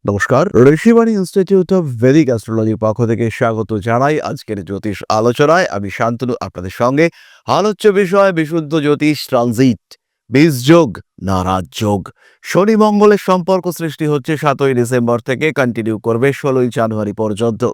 নমস্কার, Rishibani institute of Vedic অ্যাস্ট্রোলজির পক্ষ থেকে স্বাগত জানাই আজকের জ্যোতিষ আলোচনায়। আমি শান্তনু আপনাদের সঙ্গে। আলোচ্য বিষয় বিশুদ্ধ জ্যোতিষ ট্রানজিট, বীজযোগ না রাজযোগ। শনি মঙ্গলের সম্পর্ক সৃষ্টি হচ্ছে 7ই ডিসেম্বর থেকে, কন্টিনিউ করবে 16ই জানুয়ারি পর্যন্ত।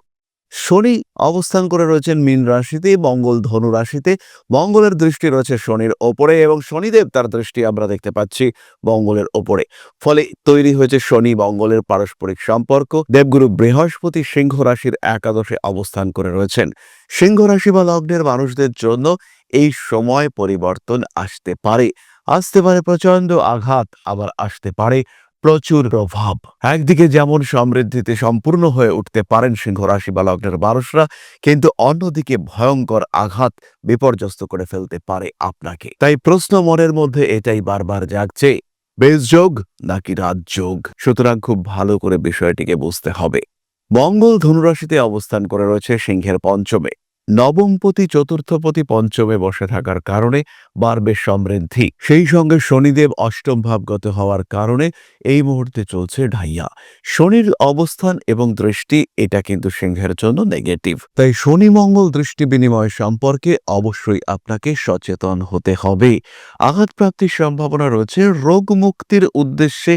শনি অবস্থান করে রয়েছেন মীন রাশিতে, মঙ্গল ধনু রাশিতে। মঙ্গলের দৃষ্টি রয়েছে শনির ওপরে এবং শনিদেব তার দৃষ্টি আমরা দেখতে পাচ্ছি মঙ্গলের ওপরে। ফলে তৈরি হয়েছে শনি মঙ্গলের পারস্পরিক সম্পর্ক। দেবগুরু বৃহস্পতি সিংহ রাশির একাদশে অবস্থান করে রয়েছেন। সিংহ রাশি বা লগ্নের মানুষদের জন্য এই সময় পরিবর্তন আসতে পারে। প্রচন্ড আঘাত, আবার আসতে পারে প্রচুর প্রভাব। একদিকে যেমন সমৃদ্ধিতে সম্পূর্ণ হয়ে উঠতে পারেন সিংহ রাশি বা লগ্নের মানুষরা, কিন্তু অন্যদিকে ভয়ঙ্কর আঘাত বিপর্যস্ত করে ফেলতে পারে আপনাকে। তাই প্রশ্ন মনের মধ্যে এটাই বারবার জাগছে, বীজযোগ নাকি রাজযোগ? সুতরাং খুব ভালো করে বিষয়টিকে বুঝতে হবে। মঙ্গল ধনুরাশিতে অবস্থান করে রয়েছে সিংহের পঞ্চমে। নবমপতি চতুর্থপতি পঞ্চমে বসে থাকার কারণে বাড়বে সমৃদ্ধি। সেই সঙ্গে শনিদেব অষ্টম ভাবগত হওয়ার কারণে এই মুহূর্তে চলছে ঢাইয়া। শনির অবস্থান এবং দৃষ্টি এটা কিন্তু সিংহের জন্য নেগেটিভ। তাই শনি মঙ্গল দৃষ্টি বিনিময় সম্পর্কে অবশ্যই আপনাকে সচেতন হতে হবে। আঘাতপ্রাপ্তির সম্ভাবনা রয়েছে। রোগ মুক্তির উদ্দেশ্যে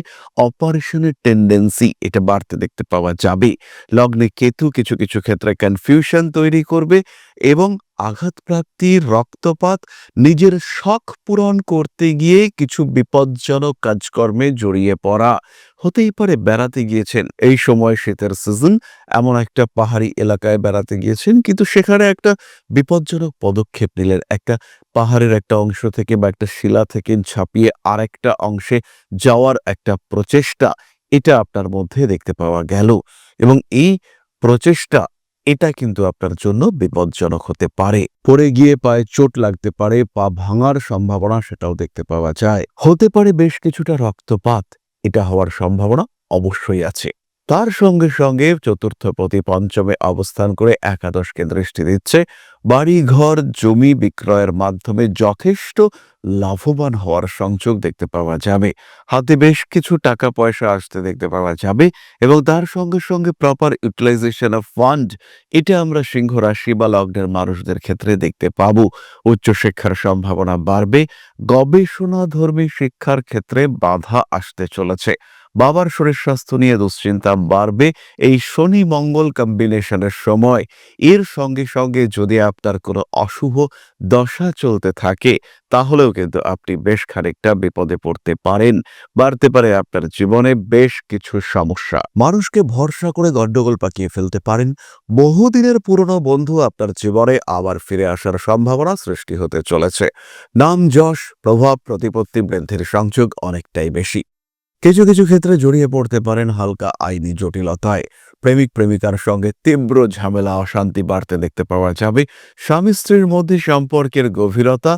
অপারেশনের টেন্ডেন্সি এটা বাড়তে দেখতে পাওয়া যাবে। লগ্নে কেতু কিছু কিছু ক্ষেত্রে কনফিউশন তৈরি করবে এবং আঘাতপ্রাপ্তি, রক্তপাত, নিজের শখ পূরণ করতে গিয়ে কিছু বিপজ্জনক কাজকর্মে জড়িয়ে পড়া। হতেই পারে বেড়াতে গিয়েছেন এই সময়, শীতের সিজন, এমন একটা পাহাড়ি এলাকায় বেড়াতে গিয়েছেন, কিন্তু সেখানে একটা বিপজ্জনক পদক্ষেপ নিলেন। একটা পাহাড়ের একটা অংশ থেকে বা একটা শিলা থেকে ঝাঁপিয়ে আরেকটা অংশে যাওয়ার একটা প্রচেষ্টা, এটা আপনার মধ্যে দেখতে পাওয়া গেল এবং এই প্রচেষ্টা এটা কিন্তু আপনার জন্য বিপজ্জনক হতে পারে। পড়ে গিয়ে পায়ে চোট লাগতে পারে, পা ভাঙার সম্ভাবনা সেটাও দেখতে পাওয়া যায়। হতে পারে বেশ কিছুটা রক্তপাত, এটা হওয়ার সম্ভাবনা অবশ্যই আছে। তার সঙ্গে সঙ্গে চতুর্থপতি পঞ্চমে অবস্থান করে একাদশকে দৃষ্টি দিচ্ছে। বাড়ি ঘর জমি বিক্রয়ের মাধ্যমে যথেষ্ট লাভবান হওয়ার সংযোগ দেখতে পাওয়া যাবে। হাতে বেশ কিছু টাকা পয়সা আসতে দেখতে পাওয়া যাবে এবং তার সঙ্গে সঙ্গে প্রপার ইউটিলাইজেশন অফ ফান্ড, এটা আমরা সিংহ রাশি বা লগ্নের মানুষদের ক্ষেত্রে দেখতে পাবো। উচ্চশিক্ষার সম্ভাবনা বাড়বে। গবেষণাধর্মী শিক্ষার ক্ষেত্রে বাধা আসতে চলেছে। বাবার শরীর স্বাস্থ্য নিয়ে দুশ্চিন্তা বাড়বে এই শনি মঙ্গল কম্বিনেশনের সময়। এর সঙ্গে সঙ্গে যদি আপনার কোনো অশুভ দশা চলতে থাকে, তাহলেও কিন্তু আপনি বেশ খানিকটা বিপদে পড়তে পারেন। বাড়তে পারে আপনার জীবনে বেশ কিছু সমস্যা। মানুষকে ভরসা করে গন্ডগোল পাকিয়ে ফেলতে পারেন। বহুদিনের পুরনো বন্ধু আপনার জীবনে আবার ফিরে আসার সম্ভাবনা সৃষ্টি হতে চলেছে। নাম যশ প্রভাব প্রতিপত্তি বৃদ্ধির সংযোগ অনেকটাই বেশি। কিছু কিছু ক্ষেত্রে জড়িয়ে পড়তে পারেন হালকা আইনি জটিলতায়। প্রেমিক প্রেমিকার সঙ্গে তীব্র ঝামেলা, অশান্তি বাড়তে দেখতে পাওয়া যাবে। স্বামী স্ত্রীর মধ্যে সম্পর্কের গভীরতা,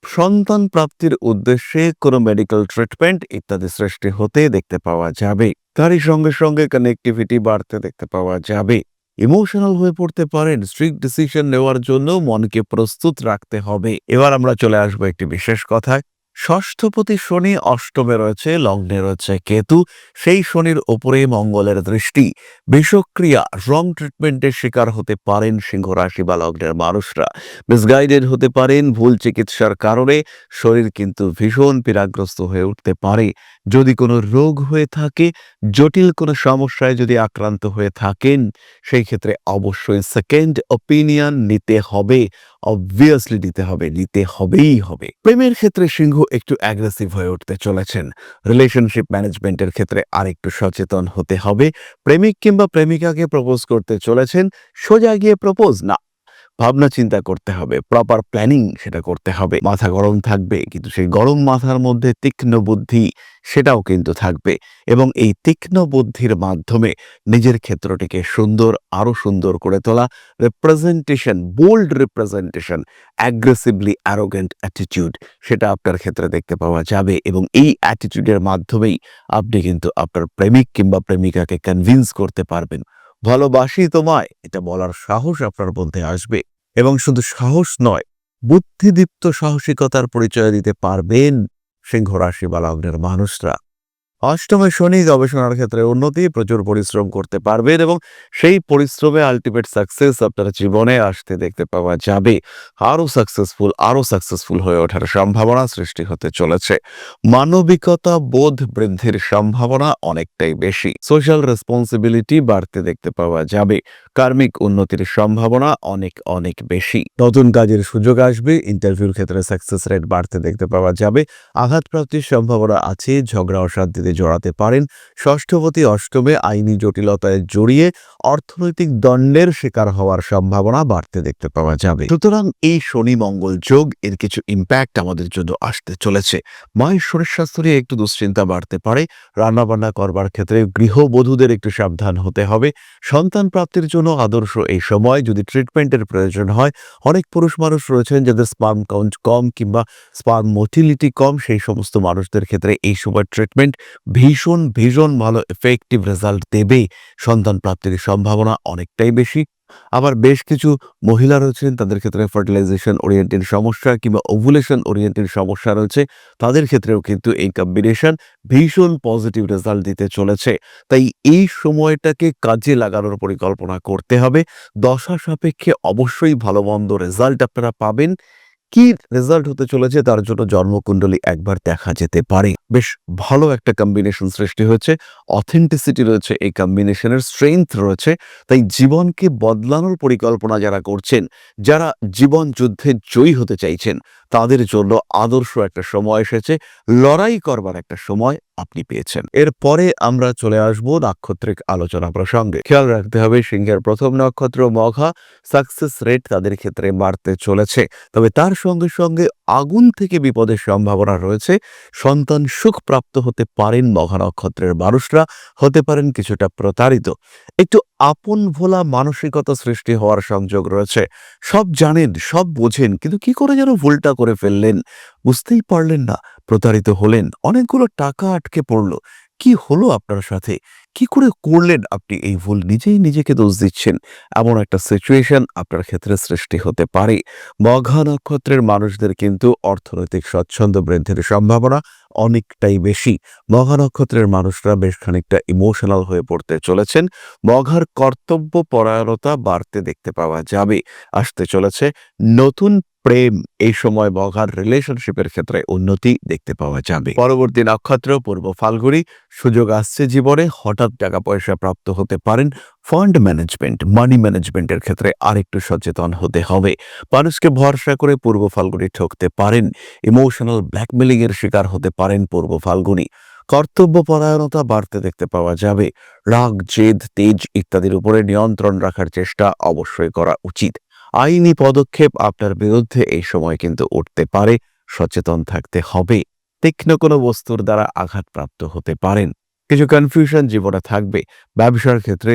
সন্তান প্রাপ্তির উদ্দেশ্যে কোনো মেডিকেল ট্রিটমেন্ট ইত্যাদি সৃষ্টি হতে দেখতে পাওয়া যাবে। তারই সঙ্গে সঙ্গে কানেক্টিভিটি বাড়তে দেখতে পাওয়া যাবে। ইমোশনাল হয়ে পড়তে পারেন। স্ট্রিক্ট ডিসিশন নেওয়ার জন্য মনকে প্রস্তুত রাখতে হবে। এবার আমরা চলে আসবো একটি বিশেষ কথায়। ষষ্ঠপতি শনি অষ্টমে রয়েছে, লগ্নে রয়েছে কেতু। সেই শনির ওপরে মঙ্গলের দৃষ্টি। বিষক্রিয়া, রং ট্রিটমেন্টের শিকার হতে পারেন সিংহ রাশি বা লগ্নের মানুষরা। মিসগাইডেড হতে পারেন। ভুল চিকিৎসার কারণে শরীর কিন্তু ভীষণ পীড়াগ্রস্ত হয়ে উঠতে পারে। যদি কোনো রোগ হয়ে থাকে, জটিল কোনো সমস্যায় যদি আক্রান্ত হয়ে থাকেন, সেই ক্ষেত্রে অবশ্যই সেকেন্ড ওপিনিয়ন নিতে হবে। অবভিয়াসলি নিতে হবেই হবে। প্রেমের ক্ষেত্রে সিংহ একটু অ্যাগ্রেসিভ হয়ে উঠতে চলেছেন। রিলেশনশিপ ম্যানেজমেন্টের ক্ষেত্রে আরেকটু সচেতন হতে হবে। প্রেমিক কিংবা প্রেমিকাকে প্রপোজ করতে চলেছেন, সোজা গিয়ে প্রপোজ না, ভাবনা চিন্তা করতে হবে, প্রপার প্ল্যানিং সেটা করতে হবে। মাথা গরম থাকবে, কিন্তু সেই গরম মাথার মধ্যে তীক্ষ্ণ বুদ্ধি সেটাও কিন্তু থাকবে এবং এই তীক্ষ্ণ বুদ্ধির মাধ্যমে নিজের ক্ষেত্রটিকে সুন্দর, আরো সুন্দর করে তোলা। Representation, bold representation, aggressively arrogant attitude, সেটা আপনার ক্ষেত্রে দেখতে পাওয়া যাবে এবং এই অ্যাটিটিউডের মাধ্যমেই আপনি কিন্তু আপনার প্রেমিক কিংবা প্রেমিকাকে কনভিন্স করতে পারবেন। ভালোবাসি তোমায়, এটা বলার সাহস আপনার মধ্যে আসবে এবং শুধু সাহস নয়, বুদ্ধিদীপ্ত সাহসিকতার পরিচয় দিতে পারবেন সিংহ রাশি বা লগ্নের মানুষরা। অষ্টমে শনি গবেষণার ক্ষেত্রে উন্নতি, প্রচুর পরিশ্রম করতে পারবেন এবং সেই পরিশ্রমে আলটিমেট সাকসেস আপনার জীবনে আসতে দেখতে পাওয়া যাবে। আরো সাকসেসফুল হয়ে ওঠার সম্ভাবনা সৃষ্টি হতে চলেছে। মানবিকতা বোধ বৃদ্ধির সম্ভাবনা অনেকটাই বেশি। সোশ্যাল রেসপন্সিবিলিটি বাড়তে দেখতে পাওয়া যাবে। কার্মিক উন্নতির সম্ভাবনা অনেক অনেক বেশি। নতুন কাজের সুযোগ আসবে, ইন্টারভিউর ক্ষেত্রে সাকসেস রেট বাড়তে দেখতে পাওয়া যাবে। আঘাতপ্রাপ্তির সম্ভাবনা আছে, ঝগড়া অশান্তিতে জড়াতে পারেন। ষষ্ঠপতি অষ্টমে আইনি জটিলতায় জড়িয়ে অর্থনৈতিক দণ্ডের শিকার হওয়ার সম্ভাবনা বাড়তে দেখতে পাওয়া যাবে। সুতরাং এই শনি মঙ্গল যোগ এর কিছু ইম্প্যাক্ট আমাদের জন্য আসতে চলেছে। মায়ের শরীর স্বাস্থ্য নিয়ে একটু দুশ্চিন্তা বাড়তে পারে। রান্নাবান্না করবার ক্ষেত্রে গৃহবধূদের একটু সাবধান হতে হবে। সন্তান প্রাপ্তির জন্য আদর্শ এই সময়। যদি ট্রিটমেন্টের প্রয়োজন হয়, অনেক পুরুষ মানুষ রয়েছেন যাদের স্পার্ম কাউন্ট কম কিংবা স্পার্ম মোটিলিটি কম, সেই সমস্ত মানুষদের ক্ষেত্রে এই সময় ট্রিটমেন্ট ভীষণ ভীষণ ভালো এফেক্টিভ রেজাল্ট দেবে। সন্তান প্রাপ্তির সম্ভাবনা অনেকটাই বেশি। আবার বেশ কিছু মহিলা রয়েছেন, তাদের ক্ষেত্রে ফার্টিলাইজেশন ওরিয়েন্টেড সমস্যা কিংবা ওভুলেশন ওরিয়েন্টেড সমস্যা রয়েছে, তাদের ক্ষেত্রেও কিন্তু এই কম্বিনেশন ভীষণ পজিটিভ রেজাল্ট দিতে চলেছে। তাই এই সময়টাকে কাজে লাগানোর পরিকল্পনা করতে হবে। দশা সাপেক্ষে অবশ্যই ভালো মন্দ রেজাল্ট আপনারা পাবেন। কি রেজাল্ট হতে চলেছে তার জন্য জন্মকুণ্ডলী একবার দেখা যেতে পারে। বেশ ভালো একটা কম্বিনেশন সৃষ্টি হয়েছে, অথেন্টিসিটি রয়েছে, এই কম্বিনেশনের স্ট্রেংথ রয়েছে। তাই জীবনকে বদলানোর পরিকল্পনা যারা করছেন, যারা জীবন যুদ্ধে জয়ী হতে চাইছেন, তাদের জন্য আদর্শ একটা সময় এসেছে। লড়াই করবার একটা সময় আপনি পেয়েছেন। এরপরে আমরা চলে আসব নাক্ষত্রিক আলোচনা প্রসঙ্গে। খেয়াল রাখতে হবে, সিংহের প্রথম নক্ষত্র মঘা, সাকসেস রেট তাদের ক্ষেত্রে বাড়তে চলেছে। তবে তার সঙ্গে সঙ্গে আগুন থেকে বিপদের সম্ভাবনা রয়েছে। সন্তান সুখ প্রাপ্ত হতে পারেন মঘা নক্ষত্রের মানুষরা, হতে পারেন কিছুটা প্রতারিত। একটু আপন ভোলা মানসিকতা সৃষ্টি হওয়ার সংযোগ রয়েছে। সব জানেন, সব বোঝেন, কিন্তু কি করে যেন ভুলটা করে ফেললেন, বুঝতেই পারলেন না, প্রতারিত হলেন, অনেকগুলো টাকা আটকে পড়ল। কি হলো আপনার সাথে? কি করে করলেন আপনি এই ভুল? নিজেই নিজেকে দোষ দিচ্ছেন, এমন একটা সিচুয়েশন আপনার ক্ষেত্রে সৃষ্টি হতে পারে। মঘা নক্ষত্রের মানুষদের কিন্তু অর্থনৈতিক স্বচ্ছন্দ বৃদ্ধির সম্ভাবনা অনেকটাই বেশি। মঘা নক্ষত্রের মানুষরা বেশ খানিকটা ইমোশনাল হয়ে পড়তে চলেছেন। মঘার কর্তব্য পরায়ণতা বাড়তে দেখতে পাওয়া যাবে। আসতে চলেছে নতুন প্রেম। এই সময় মঘার রিলেশনশিপের ক্ষেত্রে উন্নতি দেখতে পাওয়া যাবে। পরবর্তী নক্ষত্র পূর্ব ফাল্গুনী, সুযোগ আসছে জীবনে, হঠাৎ টাকা পয়সা প্রাপ্ত হতে পারেন। ফান্ড ম্যানেজমেন্ট, মানি ম্যানেজমেন্টের ক্ষেত্রে আরেকটু সচেতন হতে হবে। মানুষকে ভরসা করে পূর্ব ফাল্গুনী ঠকতে পারেন। ইমোশনাল ব্ল্যাকমেলিং এর শিকার হতে পারেন পূর্ব ফাল্গুনী। কর্তব্য পরায়ণতা বাড়তে দেখতে পাওয়া যাবে। রাগ, জেদ, তেজ ইত্যাদির উপরে নিয়ন্ত্রণ রাখার চেষ্টা অবশ্যই করা উচিত। আইনি পদক্ষেপ আপনার বিরুদ্ধে এই সময় কিন্তু উঠতে পারে, সচেতন থাকতে হবে। তীক্ষ্ণ কোনো বস্তুর দ্বারা আঘাতপ্রাপ্ত হতে পারেন। কিছু কনফিউশন জীবনে থাকবে। ব্যবসার ক্ষেত্রে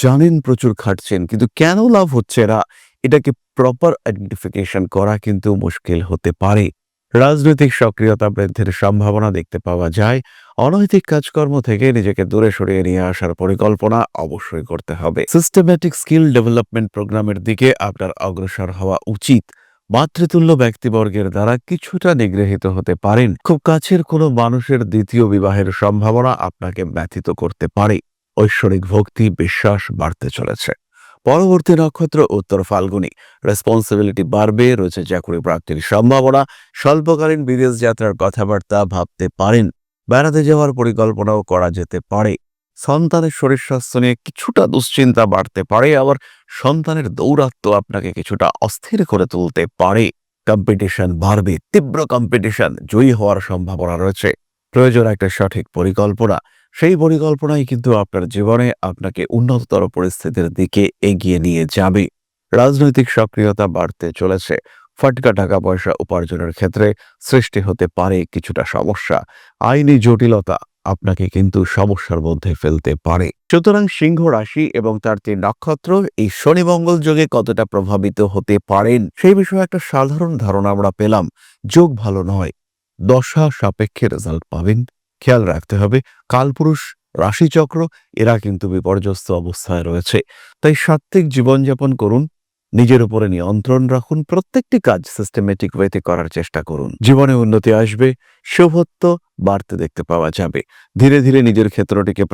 জানেন প্রচুর খাটছেন, কিন্তু কেন লাভ হচ্ছে না, এটাকে প্রপার আইডেন্টিফিকেশন করা কিন্তু মুশকিল হতে পারে। রাজনৈতিক সক্রিয়তা বৃদ্ধির সম্ভাবনা দেখতে পাওয়া যায়। অনৈতিক কাজকর্ম থেকে নিজেকে দূরে সরিয়ে নিয়ে আসার পরিকল্পনা অবশ্যই করতে হবে। সিস্টেম্যাটিক স্কিল ডেভেলপমেন্ট প্রোগ্রামের দিকে আপনার অগ্রসর হওয়া উচিত। মাতৃতুল্য ব্যক্তিবর্গের দ্বারা কিছুটা নিগৃহীত হতে পারেন। খুব কাছের কোনো মানুষের দ্বিতীয় বিবাহের সম্ভাবনা আপনাকে ব্যথিত করতে পারে। ঐশ্বরিক ভক্তি বিশ্বাস বাড়তে চলেছে। পরবর্তী নক্ষত্র উত্তর ফাল্গুনী, রেসপন্সিবিলিটি বাড়বে, রয়েছে চাকরি প্রাপ্তির সম্ভাবনা। স্বল্পকালীন বিদেশ যাত্রার কথাবার্তা ভাবতে পারেন। বেড়াতে যাওয়ার পরিকল্পনাও করা যেতে পারে। সন্তানের শরীর স্বাস্থ্য নিয়ে কিছুটা দুশ্চিন্তা বাড়তে পারে। আবার সন্তানের দৌরাত্ম্য আপনাকে কিছুটা অস্থির করে তুলতে পারে। কম্পিটিশন বাড়বে, তীব্র কম্পিটিশন, জয়ী হওয়ার সম্ভাবনা রয়েছে। প্রয়োজন একটা সঠিক পরিকল্পনা। সেই পরিকল্পনাই কিন্তু আপনার জীবনে আপনাকে উন্নততর পরিস্থিতির দিকে এগিয়ে নিয়ে যাবে। রাজনৈতিক সক্রিয়তা বাড়তে চলেছে। ফাটকা টাকা পয়সা উপার্জনের ক্ষেত্রে সৃষ্টি হতে পারে কিছুটা সমস্যা। আইনি জটিলতা আপনাকে কিন্তু সমস্যার মধ্যে ফেলতে পারে। সুতরাং সিংহ রাশি এবং তার ৩ নক্ষত্র এই শনি মঙ্গল যোগে কতটা প্রভাবিত হতে পারেন সেই বিষয়ে একটা সাধারণ ধারণা আমরা পেলাম। যোগ ভালো নয়, দশা সাপেক্ষে রেজাল্ট পাবেন। খেয়াল রাখতে হবে, কালপুরুষ, রাশিচক্র এরা কিন্তু বিপর্যস্ত অবস্থায় রয়েছে। তাই সাত্ত্বিক জীবনযাপন করুন, নিজের উপরে নিয়ন্ত্রণ রাখুন, প্রত্যেকটি কাজ সিস্টেমেটিক ওয়েতে করার চেষ্টা করুন। জীবনে উন্নতি আসবে। শুভত্ব বাড়তে দেখতে পাওয়া যাবে। ধীরে ধীরে নিজের ক্ষেত্রটিকে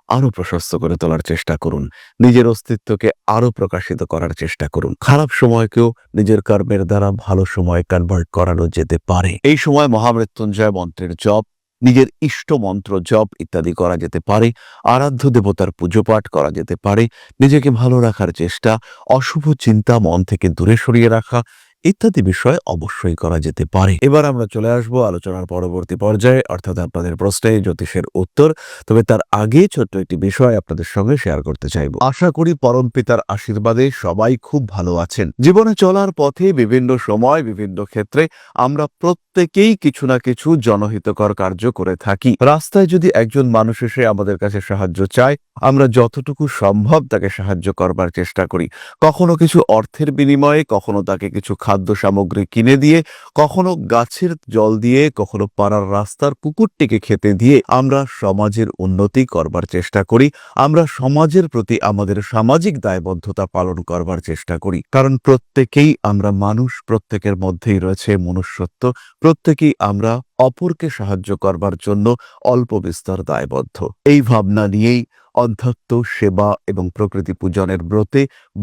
আরো প্রশস্ত করে তোলার চেষ্টা করুন। নিজের অস্তিত্বকে আরো প্রকাশিত করার চেষ্টা করুন। খারাপ সময়কেও নিজের কর্মের দ্বারা ভালো সময়ে কনভার্ট করানো যেতে পারে। এই সময় মহামৃত্যুঞ্জয় মন্ত্রের জপ, নিজের ইষ্ট মন্ত্র জপ ইত্যাদি করা যেতে পারে। আরাধ্য দেবতার পুজো পাঠ করা যেতে পারে। নিজেকে ভালো রাখার চেষ্টা, অশুভ চিন্তা মন থেকে দূরে সরিয়ে রাখা ইত্যাদি বিষয় অবশ্যই করা যেতে পারে। এবার আমরা চলে আসবো আলোচনার পরবর্তী পর্যায়ে, অর্থাৎ আপনাদের প্রশ্নে জ্যোতিষের উত্তর। তবে তার আগে ছোট্ট একটি বিষয় আপনাদের সঙ্গে শেয়ার করতে চাইব। আশা করি পরম পিতার আশীর্বাদে সবাই খুব ভালো আছেন। জীবনে চলার পথে বিভিন্ন সময় বিভিন্ন ক্ষেত্রে আমরা প্রত্যেকেই কিছু না কিছু জনহিতকর কার্য করে থাকি। রাস্তায় যদি একজন মানুষ এসে আমাদের কাছে সাহায্য চায়, আমরা যতটুকু সম্ভব তাকে সাহায্য করবার চেষ্টা করি। কখনো কিছু অর্থের বিনিময়ে, কখনো তাকে কিছু খাদ্য সামগ্রী কিনে দিয়ে, কখনো গাছের জল দিয়ে, কখনো পাড়ার রাস্তার কুকুরটিকে খেতে দিয়ে আমরা সমাজের উন্নতি করবার চেষ্টা করি। আমরা সমাজের প্রতি আমাদের সামাজিক দায়বদ্ধতা পালন করবার চেষ্টা করি। কারণ প্রত্যেকেই আমরা মানুষ, প্রত্যেকের মধ্যেই রয়েছে মনুষ্যত্ব, প্রত্যেকেই আমরা অপরকে সাহায্য করবার জন্য অল্প বিস্তর দায়বদ্ধ। এই ভাবনা নিয়েই অধ্যাত্ম সেবা এবং প্রকৃতি পূজনের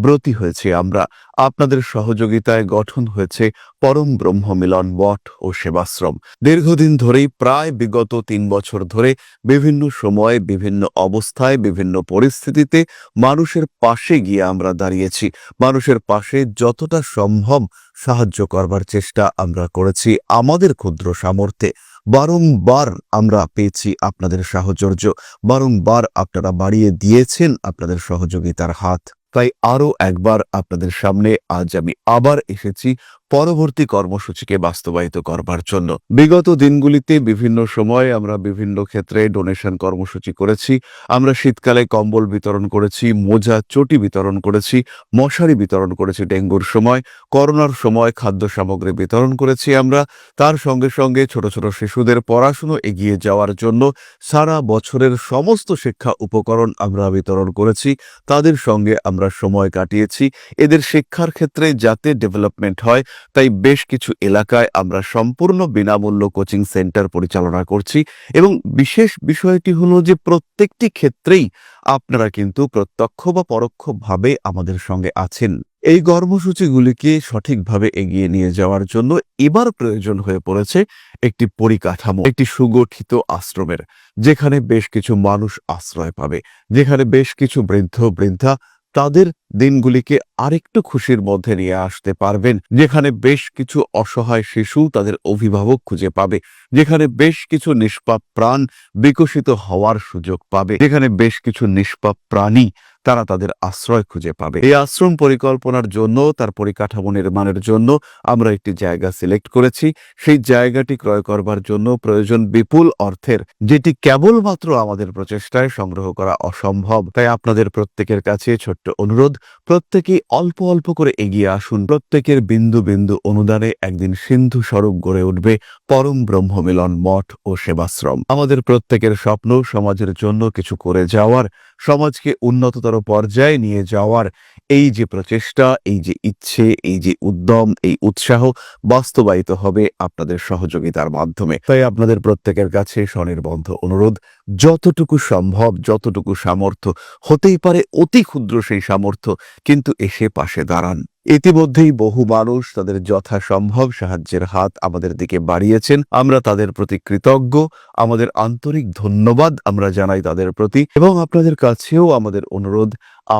ব্রতী হয়েছে আমরা। আপনাদের সহযোগিতায় গঠন হয়েছে পরম ব্রহ্ম মিলন মঠ ও সেবাশ্রম। দীর্ঘদিন ধরেই, প্রায় বিগত 3 বছর ধরে বিভিন্ন সময়ে, বিভিন্ন অবস্থায়, বিভিন্ন পরিস্থিতিতে মানুষের পাশে গিয়ে আমরা দাঁড়িয়েছি। মানুষের পাশে যতটা সম্ভব সাহায্য করবার চেষ্টা আমরা করেছি আমাদের ক্ষুদ্র সামর্থ্যে। বারংবার আমরা পেয়েছি আপনাদের সাহচর্য, বারংবার আপনারা বাড়িয়ে দিয়েছেন আপনাদের সহযোগিতার হাত। তাই আরো একবার আপনাদের সামনে আজ আমি আবার এসেছি পরবর্তী কর্মসূচিকে বাস্তবায়িত করবার জন্য। বিগত দিনগুলিতে বিভিন্ন সময়ে আমরা বিভিন্ন ক্ষেত্রে ডোনেশন কর্মসূচি করেছি। আমরা শীতকালে কম্বল বিতরণ করেছি, মোজা চটি বিতরণ করেছি, মশারি বিতরণ করেছি ডেঙ্গুর সময়, করোনার সময় খাদ্য সামগ্রী বিতরণ করেছি আমরা। তার সঙ্গে সঙ্গে ছোট ছোট শিশুদের পড়াশুনো এগিয়ে যাওয়ার জন্য সারা বছরের সমস্ত শিক্ষা উপকরণ আমরা বিতরণ করেছি। তাদের সঙ্গে আমরা সময় কাটিয়েছি। এদের শিক্ষার ক্ষেত্রে যাতে ডেভেলপমেন্ট হয়, তাই বেশ কিছু এলাকায় আমরা সম্পূর্ণ বিনামূল্য কোচিং সেন্টার পরিচালনা করছি। এবং বিশেষ বিষয়টি হলো যে প্রত্যেকটি ক্ষেত্রেই আপনারা কিন্তু প্রত্যক্ষ বা পরোক্ষভাবে আমাদের সঙ্গে আছেন। এই কর্মসূচিগুলিকে সঠিকভাবে এগিয়ে নিয়ে যাওয়ার জন্য এবার প্রয়োজন হয়ে পড়েছে একটি পরিকাঠামো, একটি সুগঠিত আশ্রমের, যেখানে বেশ কিছু মানুষ আশ্রয় পাবে, যেখানে বেশ কিছু বৃদ্ধ বৃদ্ধা তাদের দিনগুলিকে আরেকটু খুশির মধ্যে নিয়ে আসতে পারবেন, যেখানে বেশ কিছু অসহায় শিশু তাদের অভিভাবক খুঁজে পাবে, যেখানে বেশ কিছু নিষ্পাপ প্রাণ বিকশিত হওয়ার সুযোগ পাবে, যেখানে বেশ কিছু নিষ্পাপ প্রাণী তারা তাদের আশ্রয় খুঁজে পাবে। এই আশ্রম পরিকল্পনার জন্য, তার পরিকাঠামো নির্মাণের জন্য আমরা একটি জায়গা সিলেক্ট করেছি। সেই জায়গাটি ক্রয় করবার জন্য প্রয়োজন বিপুল অর্থের, যেটি কেবলমাত্র আমাদের প্রচেষ্টায় সংগ্রহ করা অসম্ভব। তাই আপনাদের প্রত্যেকের কাছে ছোট্ট অনুরোধ, প্রত্যেকেই অল্প অল্প করে এগিয়ে আসুন। প্রত্যেকের বিন্দু বিন্দু অনুদানে একদিন সিন্ধু স্বরূপ গড়ে উঠবে পরম ব্রহ্ম মিলন মঠ ও সেবাশ্রম। আমাদের প্রত্যেকের স্বপ্ন সমাজের জন্য কিছু করে যাওয়ার, সমাজকে উন্নততর পর্যায়ে নিয়ে যাওয়ার। এই যে প্রচেষ্টা, এই যে ইচ্ছে, এই যে উদ্যম, এই উৎসাহ বাস্তবায়িত হবে আপনাদের সহযোগিতার মাধ্যমে। তাই আপনাদের প্রত্যেকের কাছে স্বনির্বন্ধ অনুরোধ, যতটুকু সম্ভব, যতটুকু সামর্থ্য, হতেই পারে অতি ক্ষুদ্র সেই সামর্থ্য, কিন্তু এসে পাশে দাঁড়ান। ইতিমধ্যেই বহু মানুষ তাদের যথাসম্ভব সাহায্যের হাত আমাদের দিকে বাড়িয়েছেন। আমরা তাদের প্রতি কৃতজ্ঞ। আমাদের আন্তরিক ধন্যবাদ আমরা জানাই তাদের প্রতি। এবং আপনাদের কাছেও আমাদের অনুরোধ,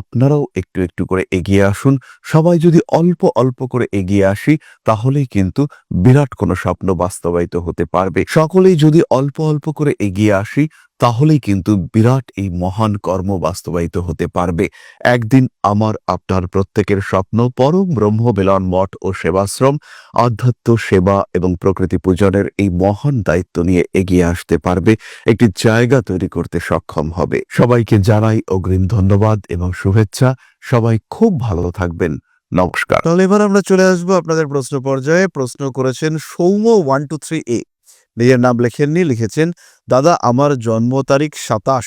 আপনারাও একটু একটু করে এগিয়ে আসুন। সবাই যদি অল্প অল্প করে এগিয়ে আসি, তাহলেই কিন্তু বিরাট কোনো স্বপ্ন বাস্তবায়িত হতে পারবে। সকলেই যদি অল্প অল্প করে এগিয়ে আসি, তাহলেই কিন্তু বিরাট এই মহান কর্ম বাস্তবায়িত হতে পারবে। একদিন আমার আপনার প্রত্যেকের স্বপ্ন পরম ব্রহ্ম মিলন মঠ ও সেবাশ্রম আধ্যাত্ম সেবা এবং প্রকৃতি পূজনের এই মহান দায়িত্ব নিয়ে এগিয়ে আসতে পারবে, একটি জায়গা তৈরি করতে সক্ষম হবে। সবাইকে জানাই অগ্রিম ধন্যবাদ এবং শুভেচ্ছা। সবাই খুব ভালো থাকবেন। নমস্কার। তাহলে এবার আমরা চলে আসবো আপনাদের প্রশ্ন পর্যায়ে। প্রশ্ন করেছেন সৌম্য 123A। নিজের নাম লেখেননি, লিখেছেন, দাদা আমার জন্ম তারিখ 27,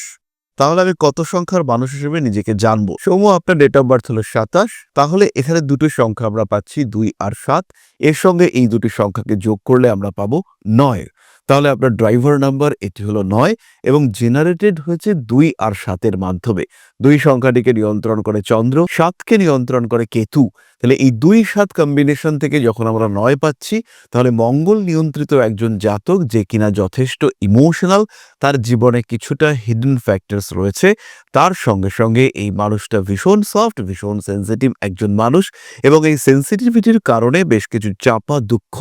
তাহলে আমি কত সংখ্যার মানুষ হিসেবে নিজেকে জানবো? সৌম্য, আপনার ডেট অফ বার্থ হলো 27, তাহলে এখানে দুটো সংখ্যা আমরা পাচ্ছি, 2 আর 7। এর সঙ্গে এই দুটি সংখ্যাকে যোগ করলে আমরা পাবো 9। তাহলে আপনার ড্রাইভার নাম্বার এটি হলো ৯ এবং জেনারেটেড হয়েছে ২ আর ৭ এর মাধ্যমে। ২ সংখ্যাটিকে নিয়ন্ত্রণ করে চন্দ্র, ৭ কে নিয়ন্ত্রণ করে কেতু। তাহলে এই ২-৭ কম্বিনেশন থেকে যখন আমরা ৯ পাচ্ছি, তাহলে মঙ্গল নিয়ন্ত্রিত একজন জাতক যে কিনা যথেষ্ট ইমোশনাল, তার জীবনে কিছুটা হিডেন ফ্যাক্টরস রয়েছে। তার সঙ্গে সঙ্গে এই মানুষটা ভীষণ সফট, ভীষণ সেনসিটিভ একজন মানুষ এবং এই সেনসিটিভিটির কারণে বেশ কিছু চাপা দুঃখ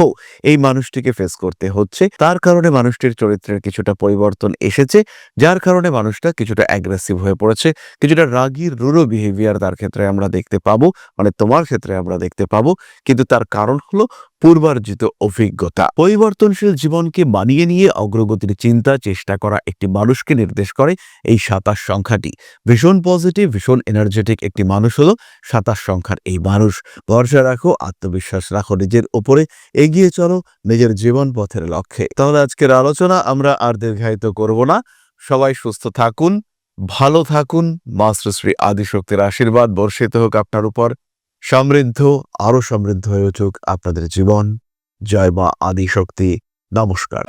এই মানুষটিকে ফেস করতে হচ্ছে। তার কারণে মানুষটির চরিত্রের কিছুটা পরিবর্তন এসেছে, যার কারণে মানুষটা কিছুটা অ্যাগ্রেসিভ হয়ে পড়েছে, কিছুটা রাগী রুড়ো বিহেভিয়ার তার ক্ষেত্রে আমরা দেখতে পাবো, মানে তোমার ক্ষেত্রে আমরা দেখতে পাবো। কিন্তু তার কারণ হলো পূর্বার্জিত অভিজ্ঞতা। পরিবর্তনশীল জীবনকে মানিয়ে নিয়ে অগ্রগতির চিন্তা চেষ্টা করা একটি মানুষকে নির্দেশ করে এই ২৭ সংখ্যাটি। ভীষণ পজিটিভ, ভীষণ এনার্জেটিক একটি মানুষ হলো ২৭ সংখ্যার এই মানুষ। ভরসা রাখো, আত্মবিশ্বাস রাখো নিজের উপরে, এগিয়ে চলো নিজের জীবন পথের লক্ষ্যে। তাহলে আজকের আলোচনা আমরা আর দীর্ঘায়িত করব না। সবাই সুস্থ থাকুন, ভালো থাকুন। মাস্টার শ্রী আদিশক্তির আশীর্বাদ বর্ষিত হোক আপনার উপর। সমৃদ্ধ, আরো সমৃদ্ধ হয়ে উঠুক আপনাদের জীবন। জয় মা আদিশক্তি। নমস্কার।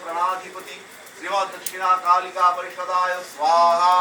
प्रणाधिपति श्रीमद् दक्षिणा कालिका परिषदाय स्वाहा।